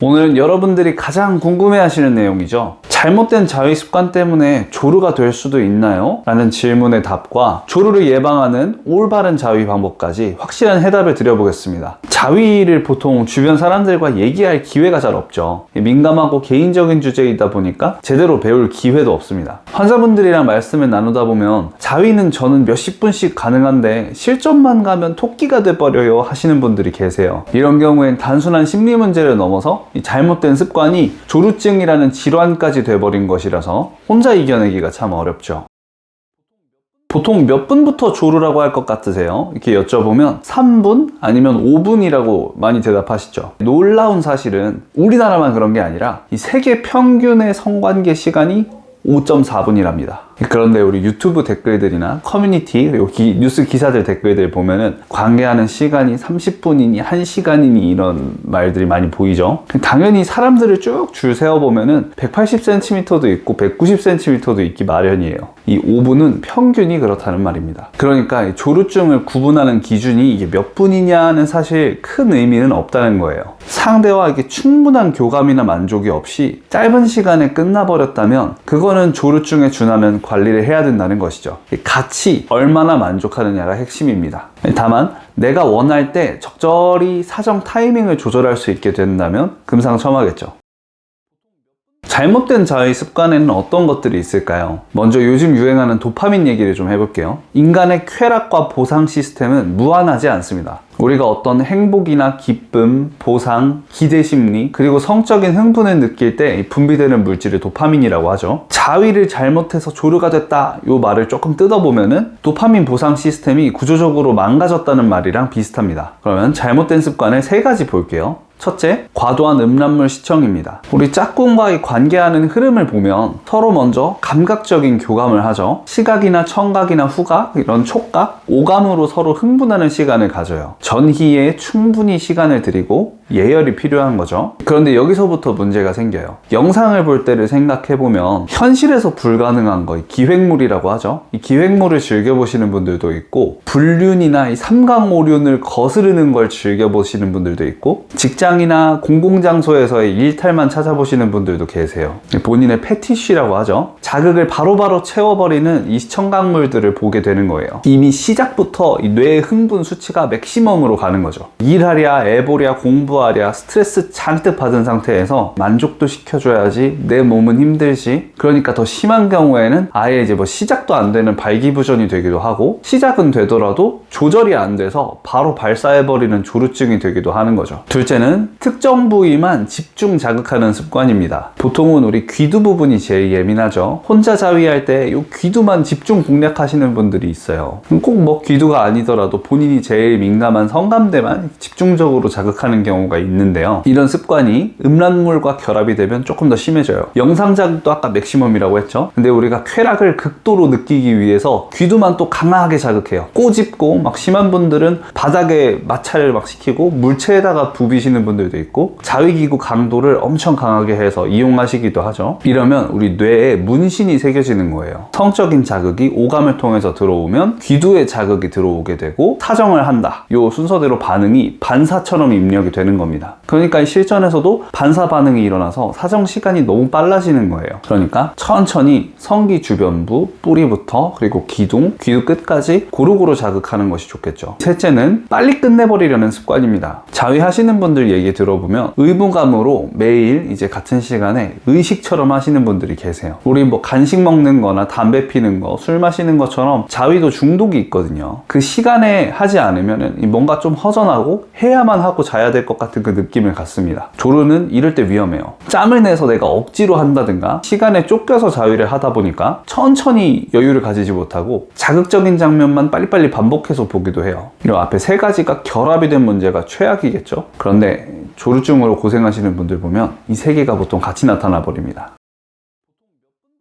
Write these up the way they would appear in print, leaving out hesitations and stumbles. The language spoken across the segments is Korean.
오늘은 여러분들이 가장 궁금해하시는 내용이죠. 잘못된 자위 습관 때문에 조루가 될 수도 있나요? 라는 질문의 답과 조루를 예방하는 올바른 자위 방법까지 확실한 해답을 드려보겠습니다. 자위를 보통 주변 사람들과 얘기할 기회가 잘 없죠. 민감하고 개인적인 주제이다 보니까 제대로 배울 기회도 없습니다. 환자분들이랑 말씀을 나누다 보면 자위는 저는 몇십 분씩 가능한데 실전만 가면 토끼가 돼버려요 하시는 분들이 계세요. 이런 경우엔 단순한 심리 문제를 넘어서 이 잘못된 습관이 조루증이라는 질환까지 돼버린 것이라서 혼자 이겨내기가 참 어렵죠. 보통 몇 분부터 조루라고 할 것 같으세요? 이렇게 여쭤보면 3분 아니면 5분이라고 많이 대답하시죠. 놀라운 사실은 우리나라만 그런 게 아니라 이 세계 평균의 성관계 시간이 5.4분이랍니다. 그런데 우리 유튜브 댓글들이나 커뮤니티 그리고 뉴스 기사들 댓글들 보면은 관계하는 시간이 30분이니 1시간이니 이런 말들이 많이 보이죠. 당연히 사람들을 쭉 줄 세워보면은 180cm도 있고 190cm도 있기 마련이에요. 이 5분은 평균이 그렇다는 말입니다. 그러니까 이 조루증을 구분하는 기준이 이게 몇 분이냐는 사실 큰 의미는 없다는 거예요. 상대와 이게 충분한 교감이나 만족이 없이 짧은 시간에 끝나버렸다면 그거는 조루증에 준하는 관리를 해야 된다는 것이죠. 같이 얼마나 만족하느냐가 핵심입니다. 다만 내가 원할 때 적절히 사정 타이밍을 조절할 수 있게 된다면 금상첨화겠죠. 잘못된 자위 습관에는 어떤 것들이 있을까요? 먼저 요즘 유행하는 도파민 얘기를 좀 해볼게요. 인간의 쾌락과 보상 시스템은 무한하지 않습니다. 우리가 어떤 행복이나 기쁨, 보상, 기대 심리, 그리고 성적인 흥분을 느낄 때 분비되는 물질을 도파민이라고 하죠. 자위를 잘못해서 조루가 됐다 이 말을 조금 뜯어보면은 도파민 보상 시스템이 구조적으로 망가졌다는 말이랑 비슷합니다. 그러면 잘못된 습관을 3가지 볼게요. 첫째, 과도한 음란물 시청입니다. 우리 짝꿍과의 관계하는 흐름을 보면 서로 먼저 감각적인 교감을 하죠. 시각이나 청각이나 후각, 이런 촉각, 오감으로 서로 흥분하는 시간을 가져요. 전희에 충분히 시간을 들이고 예열이 필요한 거죠. 그런데 여기서부터 문제가 생겨요. 영상을 볼 때를 생각해보면 현실에서 불가능한 거, 기획물이라고 하죠. 이 기획물을 즐겨보시는 분들도 있고 불륜이나 이 삼강오륜을 거스르는 걸 즐겨보시는 분들도 있고 직장이나 공공장소에서의 일탈만 찾아보시는 분들도 계세요. 본인의 패티쉬라고 하죠. 자극을 바로바로 채워버리는 이 청각물들을 보게 되는 거예요. 이미 시작부터 이 뇌의 흥분 수치가 맥시멈으로 가는 거죠. 일하랴, 애보랴, 공부하랴, 스트레스 잔뜩 받은 상태에서 만족도 시켜줘야지 내 몸은 힘들지. 그러니까 더 심한 경우에는 아예 이제 시작도 안 되는 발기부전이 되기도 하고 시작은 되더라도 조절이 안 돼서 바로 발사해버리는 조루증이 되기도 하는 거죠. 둘째는 특정 부위만 집중 자극하는 습관입니다. 보통은 우리 귀두 부분이 제일 예민하죠. 혼자 자위할 때 이 귀두만 집중 공략하시는 분들이 있어요. 꼭 귀두가 아니더라도 본인이 제일 민감한 성감대만 집중적으로 자극하는 경우가 있는데요. 이런 습관이 음란물과 결합이 되면 조금 더 심해져요. 영상 자극도 아까 맥시멈이라고 했죠. 근데 우리가 쾌락을 극도로 느끼기 위해서 귀두만 또 강하게 자극해요. 꼬집고 심한 분들은 바닥에 마찰을 시키고 물체에다가 부비시는 분들도 있고 자위기구 강도를 엄청 강하게 해서 이용하시기도 하죠. 이러면 우리 뇌에 문신이 새겨지는 거예요. 성적인 자극이 오감을 통해서 들어오면 귀두의 자극이 들어오게 되고 사정을 한다. 이 순서대로 반응이 반사처럼 입력이 되는 겁니다. 그러니까 실전에서도 반사 반응이 일어나서 사정 시간이 너무 빨라지는 거예요. 그러니까 천천히 성기 주변부, 뿌리부터 그리고 기둥, 귀두 끝까지 고루고루 자극하는 것이 좋겠죠. 셋째는 빨리 끝내버리려는 습관입니다. 자위하시는 분들 얘기 들어보면 의무감으로 매일 이제 같은 시간에 의식처럼 하시는 분들이 계세요. 우리 간식 먹는 거나 담배 피는 거, 술 마시는 것처럼 자위도 중독이 있거든요. 그 시간에 하지 않으면 뭔가 좀 허전하고 해야만 하고 자야 될 것 같은 그 느낌을 갖습니다. 조루는 이럴 때 위험해요. 짬을 내서 내가 억지로 한다든가 시간에 쫓겨서 자위를 하다 보니까 천천히 여유를 가지지 못하고 자극적인 장면만 빨리빨리 반복해서 보기도 해요. 이 앞에 3가지가 결합이 된 문제가 최악이겠죠. 그런데 조루증으로 고생하시는 분들 보면 이 3개가 보통 같이 나타나 버립니다.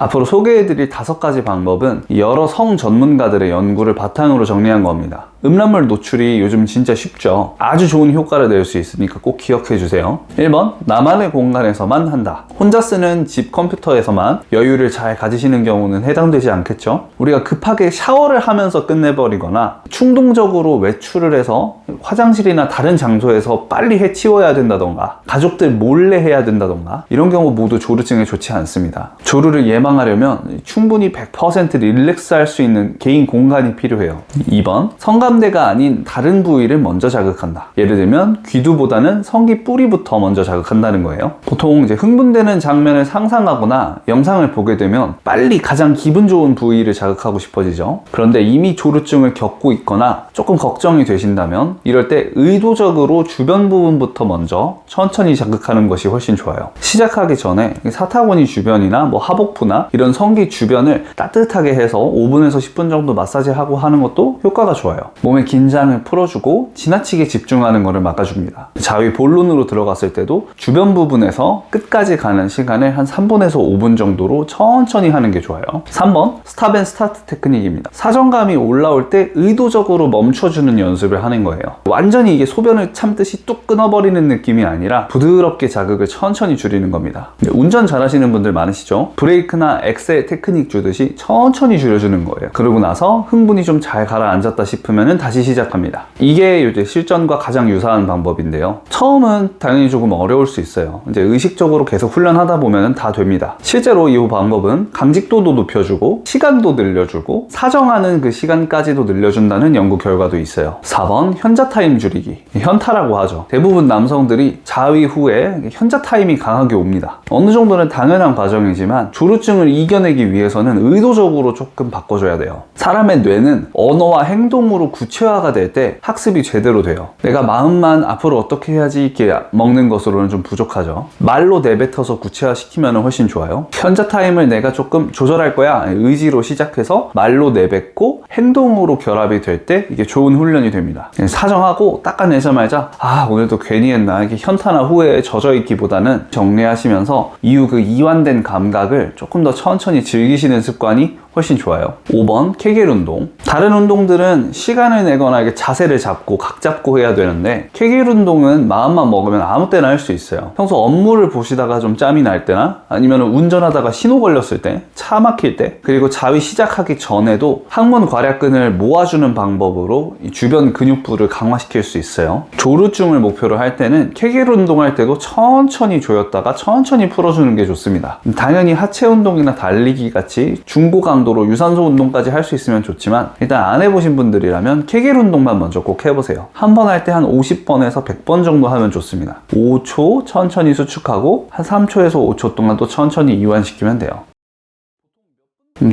앞으로 소개해드릴 5가지 방법은 여러 성 전문가들의 연구를 바탕으로 정리한 겁니다. 음란물 노출이 요즘 진짜 쉽죠. 아주 좋은 효과를 낼 수 있으니까 꼭 기억해 주세요. 1번, 나만의 공간에서만 한다. 혼자 쓰는 집 컴퓨터에서만 여유를 잘 가지시는 경우는 해당되지 않겠죠. 우리가 급하게 샤워를 하면서 끝내버리거나 충동적으로 외출을 해서 화장실이나 다른 장소에서 빨리 해치워야 된다던가 가족들 몰래 해야 된다던가 이런 경우 모두 조루증에 좋지 않습니다. 조루를 예방하려면 충분히 100% 릴렉스할 수 있는 개인 공간이 필요해요. 2번, 성감대가 아닌 다른 부위를 먼저 자극한다. 예를 들면 귀두보다는 성기 뿌리부터 먼저 자극한다는 거예요. 보통 이제 흥분되는 장면을 상상하거나 영상을 보게 되면 빨리 가장 기분 좋은 부위를 자극하고 싶어지죠. 그런데 이미 조루증을 겪고 있거나 조금 걱정이 되신다면 이럴 때 의도적으로 주변 부분부터 먼저 천천히 자극하는 것이 훨씬 좋아요. 시작하기 전에 사타구니 주변이나 뭐 하복부나 이런 성기 주변을 따뜻하게 해서 5분에서 10분 정도 마사지하고 하는 것도 효과가 좋아요. 몸의 긴장을 풀어주고 지나치게 집중하는 것을 막아줍니다. 자위 본론으로 들어갔을 때도 주변 부분에서 끝까지 가는 시간을 한 3분에서 5분 정도로 천천히 하는 게 좋아요. 3번, 스탑 앤 스타트 테크닉입니다. 사정감이 올라올 때 의도적으로 멈춰주는 연습을 하는 거예요. 완전히 이게 소변을 참듯이 뚝 끊어버리는 느낌이 아니라 부드럽게 자극을 천천히 줄이는 겁니다. 운전 잘하시는 분들 많으시죠? 브레이크나 엑셀 테크닉 주듯이 천천히 줄여주는 거예요. 그러고 나서 흥분이 좀 잘 가라앉았다 싶으면 다시 시작합니다. 이게 이제 실전과 가장 유사한 방법인데요. 처음은 당연히 조금 어려울 수 있어요. 이제 의식적으로 계속 훈련하다 보면 다 됩니다. 실제로 이 방법은 강직도도 높여주고 시간도 늘려주고 사정하는 그 시간까지도 늘려준다는 연구 결과도 있어요. 4번, 현자 타임 줄이기. 현타라고 하죠. 대부분 남성들이 자위 후에 현자 타임이 강하게 옵니다. 어느 정도는 당연한 과정이지만 조루증을 이겨내기 위해서는 의도적으로 조금 바꿔줘야 돼요. 사람의 뇌는 언어와 행동으로 구체화가 될 때 학습이 제대로 돼요. 내가 마음만 앞으로 어떻게 해야지 이렇게 먹는 것으로는 좀 부족하죠. 말로 내뱉어서 구체화시키면 훨씬 좋아요. 현자 타임을 내가 조금 조절할 거야 의지로 시작해서 말로 내뱉고 행동으로 결합이 될 때 이게 좋은 훈련이 됩니다. 사정하고 닦아내자마자 오늘도 괜히 했나 이렇게 현타나 후회에 젖어 있기보다는 정리하시면서 이후 그 이완된 감각을 조금 더 천천히 즐기시는 습관이 훨씬 좋아요. 5번, 케겔 운동. 다른 운동들은 시간을 내거나 이렇게 자세를 잡고 각 잡고 해야 되는데 케겔 운동은 마음만 먹으면 아무 때나 할 수 있어요. 평소 업무를 보시다가 좀 짬이 날 때나 아니면 운전하다가 신호 걸렸을 때, 차 막힐 때, 그리고 자위 시작하기 전에도 항문 괄약근을 모아주는 방법으로 이 주변 근육부를 강화시킬 수 있어요. 조루증을 목표로 할 때는 케겔 운동할 때도 천천히 조였다가 천천히 풀어주는 게 좋습니다. 당연히 하체 운동이나 달리기 같이 중고 강도로 유산소 운동까지 할 수 있으면 좋지만 일단 안 해보신 분들이라면 케겔 운동만 먼저 꼭 해보세요. 한 번 할 때 한 50번에서 100번 정도 하면 좋습니다. 5초 천천히 수축하고 한 3초에서 5초 동안 또 천천히 이완시키면 돼요.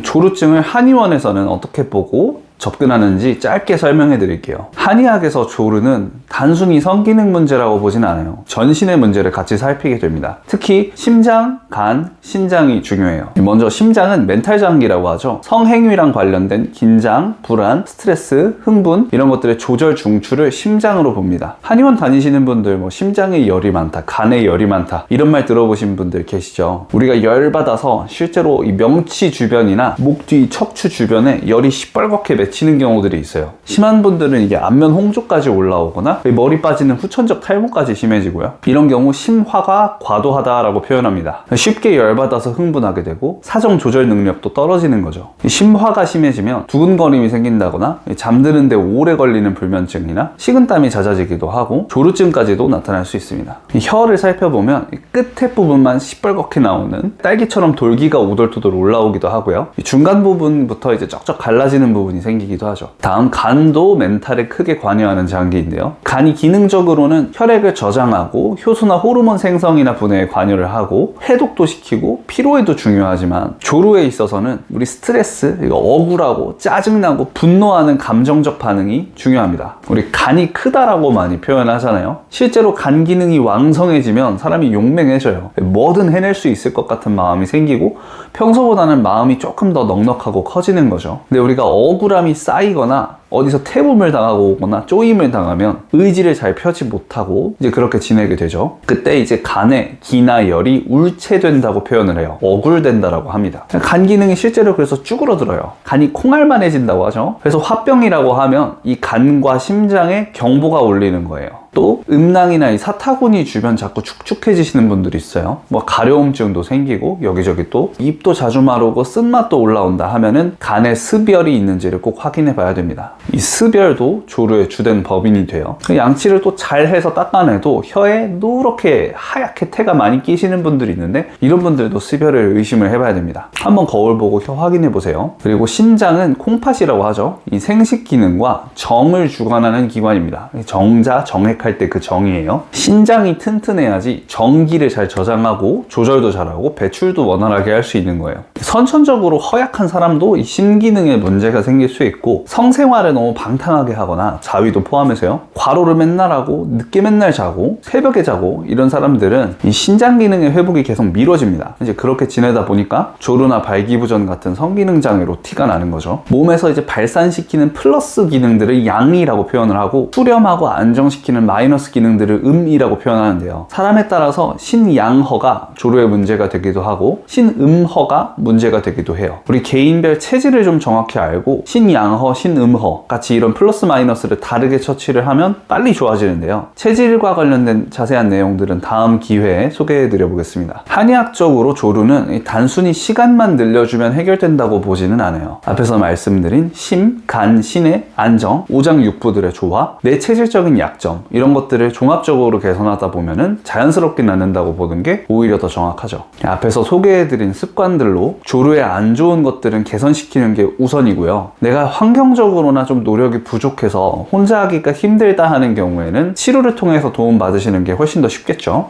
조루증을 한의원에서는 어떻게 보고 접근하는지 짧게 설명해 드릴게요. 한의학에서 조루는 단순히 성기능 문제라고 보진 않아요. 전신의 문제를 같이 살피게 됩니다. 특히 심장, 간, 신장이 중요해요. 먼저 심장은 멘탈 장기라고 하죠. 성행위랑 관련된 긴장, 불안, 스트레스, 흥분 이런 것들의 조절 중추를 심장으로 봅니다. 한의원 다니시는 분들 심장에 열이 많다, 간에 열이 많다 이런 말 들어보신 분들 계시죠? 우리가 열받아서 실제로 이 명치 주변이나 목 뒤 척추 주변에 열이 시뻘겋게 맺히는 경우들이 있어요. 심한 분들은 이게 안면 홍조까지 올라오거나 머리 빠지는 후천적 탈모까지 심해지고요. 이런 경우 심화가 과도하다라고 표현합니다. 쉽게 열받아서 흥분하게 되고 사정 조절 능력도 떨어지는 거죠. 심화가 심해지면 두근거림이 생긴다거나 잠드는데 오래 걸리는 불면증이나 식은땀이 잦아지기도 하고 조루증까지도 나타날 수 있습니다. 혀를 살펴보면 끝에 부분만 시뻘겋게 나오는 딸기처럼 돌기가 오돌토돌 올라오기도 하고요. 중간 부분부터 이제 쩍쩍 갈라지는 부분이 생기기도 하죠. 다음, 간도 멘탈에 크게 관여하는 장기인데요. 간이 기능적으로는 혈액을 저장하고 효소나 호르몬 생성이나 분해에 관여를 하고 해독도 시키고 피로에도 중요하지만 조루에 있어서는 우리 스트레스, 억울하고 짜증나고 분노하는 감정적 반응이 중요합니다. 우리 간이 크다라고 많이 표현하잖아요. 실제로 간 기능이 왕성해지면 사람이 용맹해져요. 뭐든 해낼 수 있을 것 같은 마음이 생기고 평소보다는 마음이 조금 더 넉넉하고 커지는 거죠. 근데 우리가 억울함이 쌓이거나 어디서 태움을 당하고 오거나 쪼임을 당하면 의지를 잘 펴지 못하고 이제 그렇게 지내게 되죠. 그때 이제 간에 기나 열이 울체된다고 표현을 해요. 억울된다라고 합니다. 간 기능이 실제로 그래서 쭈그러들어요. 간이 콩알만해진다고 하죠. 그래서 화병이라고 하면 이 간과 심장에 경보가 울리는 거예요. 또 음낭이나 이 사타구니 주변 자꾸 축축해지시는 분들이 있어요. 뭐 가려움증도 생기고 여기저기 또 입도 자주 마르고 쓴맛도 올라온다 하면은 간에 습열이 있는지를 꼭 확인해 봐야 됩니다. 이 습열도 조루의 주된 법인이 돼요. 양치를 또 잘 해서 닦아내도 혀에 노랗게 하얗게 태가 많이 끼시는 분들이 있는데 이런 분들도 습열을 의심을 해봐야 됩니다. 한번 거울 보고 혀 확인해 보세요. 그리고 신장은 콩팥이라고 하죠. 이 생식 기능과 정을 주관하는 기관입니다. 정자, 정액 할 때 그 정이에요. 신장이 튼튼해야지 전기를 잘 저장하고 조절도 잘하고 배출도 원활하게 할 수 있는 거예요. 선천적으로 허약한 사람도 이 심기능에 문제가 생길 수 있고 성생활을 너무 방탕하게 하거나 자위도 포함해서요. 과로를 맨날 하고 늦게 맨날 자고 새벽에 자고 이런 사람들은 이 신장 기능의 회복이 계속 미뤄집니다. 이제 그렇게 지내다 보니까 조루나 발기부전 같은 성기능 장애로 티가 나는 거죠. 몸에서 이제 발산시키는 플러스 기능들을 양이라고 표현을 하고 수렴하고 안정시키는 마이너스 기능들을 음이라고 표현하는데요. 사람에 따라서 신양허가 조루의 문제가 되기도 하고 신음허가 문제가 되기도 해요. 우리 개인별 체질을 좀 정확히 알고 신양허, 신음허 같이 이런 플러스 마이너스를 다르게 처치를 하면 빨리 좋아지는데요. 체질과 관련된 자세한 내용들은 다음 기회에 소개해 드려 보겠습니다. 한의학적으로 조루는 단순히 시간만 늘려주면 해결된다고 보지는 않아요. 앞에서 말씀드린 심, 간, 신의 안정, 오장육부들의 조화, 내 체질적인 약점 이런 것들을 종합적으로 개선하다 보면은 자연스럽게 낫는다고 보는 게 오히려 더 정확하죠. 앞에서 소개해드린 습관들로 조루에 안 좋은 것들은 개선시키는 게 우선이고요. 내가 환경적으로나 좀 노력이 부족해서 혼자 하기가 힘들다 하는 경우에는 치료를 통해서 도움받으시는 게 훨씬 더 쉽겠죠.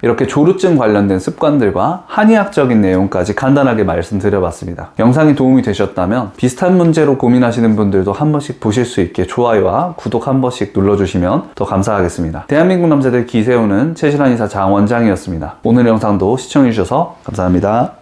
이렇게 조루증 관련된 습관들과 한의학적인 내용까지 간단하게 말씀드려봤습니다. 영상이 도움이 되셨다면 비슷한 문제로 고민하시는 분들도 한 번씩 보실 수 있게 좋아요와 구독 한 번씩 눌러주시면 더 감사하겠습니다. 대한민국 남자들 기세우는 최실환의사 장원장이었습니다. 오늘 영상도 시청해주셔서 감사합니다.